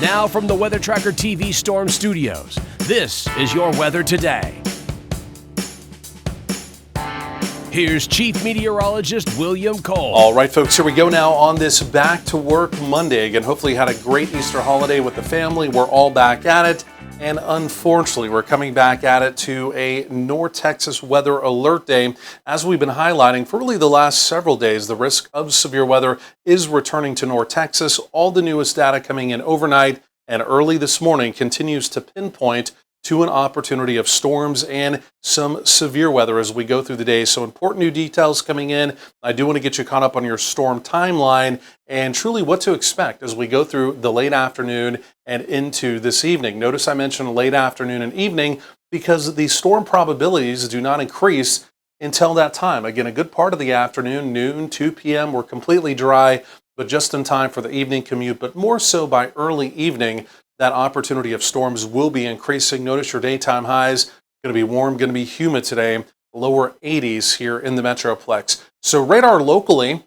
Now from the Weather Tracker TV Storm Studios, this is your weather today. Here's Chief Meteorologist William Cole. All right, folks, here we go now on this Back to Work Monday. Again, hopefully you had a great Easter holiday with the family. We're all back at it. And unfortunately, we're coming back at it to a North Texas weather alert day. As we've been highlighting for really the last several days, the risk of severe weather is returning to North Texas. All the newest data coming in overnight and early this morning continues to pinpoint to an opportunity of storms and some severe weather as we go through the day. So important new details coming in. I do want to get you caught up on your storm timeline and truly what to expect as we go through the late afternoon and into this evening. Notice I mentioned late afternoon and evening because the storm probabilities do not increase until that time. Again, a good part of the afternoon, noon, 2 p.m., we're completely dry, but just in time for the evening commute, but more so by early evening, that opportunity of storms will be increasing. Notice your daytime highs going to be warm, going to be humid today, lower 80s here in the Metroplex. So radar locally,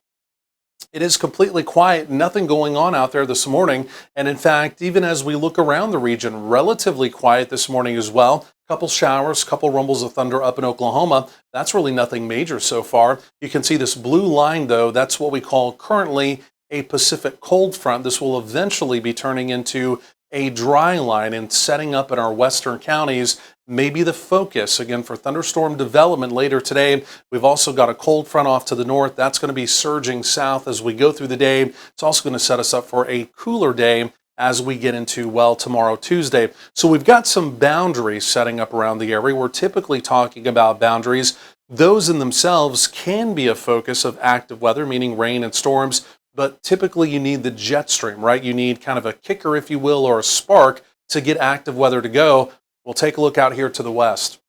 it is completely quiet, nothing going on out there this morning. And in fact, even as we look around the region, relatively quiet this morning as well. Couple showers, couple rumbles of thunder up in Oklahoma. That's really nothing major so far. You can see this blue line though, that's what we call currently a Pacific cold front. This will eventually be turning into a dry line and setting up in our western counties may be the focus again for thunderstorm development later today. We've also got a cold front off to the north. That's going to be surging south as we go through the day. It's also going to set us up for a cooler day as we get into, well, tomorrow, Tuesday. So we've got some boundaries setting up around the area. We're typically talking about boundaries. Those in themselves can be a focus of active weather, meaning rain and storms. But typically you need the jet stream, right? You need kind of a kicker, if you will, or a spark to get active weather to go. We'll take a look out here to the west.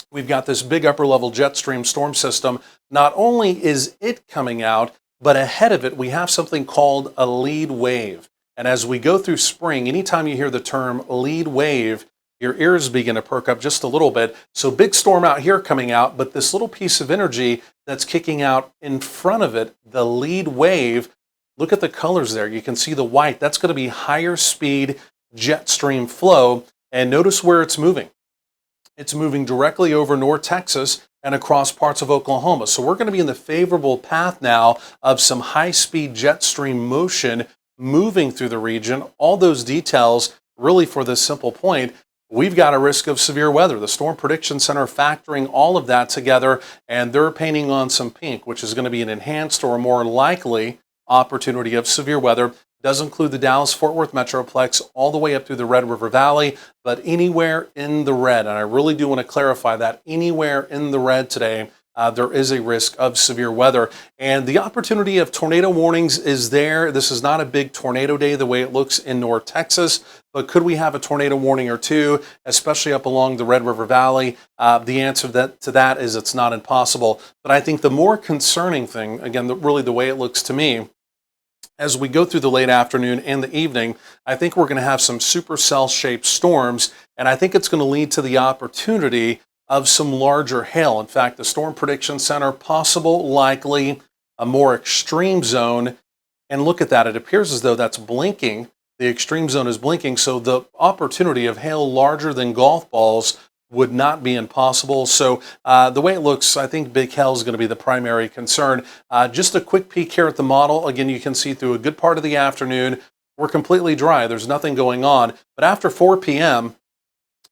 We've got this big upper level jet stream storm system. Not only is it coming out, but ahead of it, we have something called a lead wave. And as we go through spring, anytime you hear the term lead wave, your ears begin to perk up just a little bit. So big storm out here coming out, but this little piece of energy that's kicking out in front of it, the lead wave, look at the colors there. You can see the white. That's going to be higher speed jet stream flow. And notice where it's moving. It's moving directly over North Texas and across parts of Oklahoma. So we're going to be in the favorable path now of some high speed jet stream motion moving through the region. All those details really for this simple point. We've got a risk of severe weather. The Storm Prediction Center factoring all of that together, and they're painting on some pink, which is going to be an enhanced or more likely opportunity of severe weather. Does include the Dallas-Fort Worth Metroplex all the way up through the Red River Valley, but anywhere in the red, and I really do want to clarify that, anywhere in the red today, there is a risk of severe weather. And the opportunity of tornado warnings is there. This is not a big tornado day the way it looks in North Texas, but could we have a tornado warning or two, especially up along the Red River Valley? The answer to that is it's not impossible. But I think the more concerning thing, again, really the way it looks to me, as we go through the late afternoon and the evening, I think we're going to have some supercell-shaped storms, and I think it's going to lead to the opportunity of some larger hail. In fact, the Storm Prediction Center, possible, likely, a more extreme zone. And look at that. It appears as though that's blinking. The extreme zone is blinking. So the opportunity of hail larger than golf balls would not be impossible. So the way it looks, I think big hail is going to be the primary concern. Just a quick peek here at the model. Again, you can see through a good part of the afternoon, we're completely dry. There's nothing going on. But after 4 p.m.,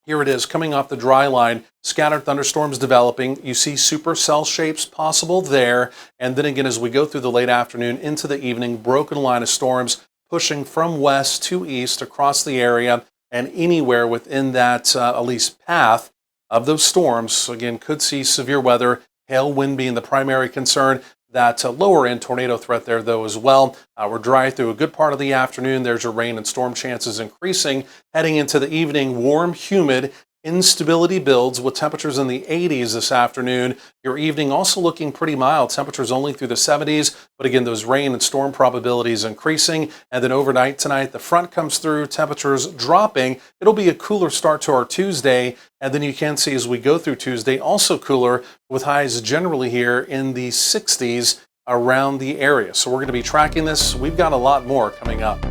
here it is coming off the dry line, scattered thunderstorms developing. You see supercell shapes possible there. And then again, as we go through the late afternoon into the evening, broken line of storms pushing from west to east across the area and anywhere within that at least path of those storms. Again, could see severe weather, hail, wind being the primary concern. That lower end tornado threat there, though, as well. We're dry through a good part of the afternoon. There's your rain and storm chances increasing. Heading into the evening, warm, humid, instability builds with temperatures in the 80s this afternoon. Your evening also looking pretty mild. Temperatures only through the 70s. But again, those rain and storm probabilities increasing. And then overnight tonight, the front comes through, temperatures dropping. It'll be a cooler start to our Tuesday. And then you can see as we go through Tuesday, also cooler with highs generally here in the 60s around the area. So we're going to be tracking this. We've got a lot more coming up.